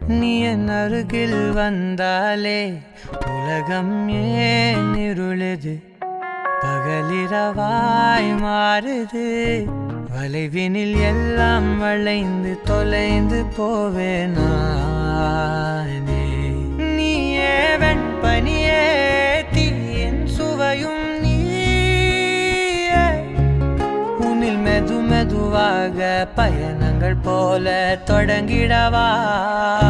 நீ என் அருகில் வந்தாலே உலகம் ஏன் இருளுது, பகலிரவாய் மாறுது. வளைவினில் எல்லாம் வளைந்து தொலைந்து போவேனே. நீயே வெண்பனியே, தீயின் சுவையும் நீயே. உன்னில் மெது மெதுவாக பயணங்கள் போல தொடங்கிடவா?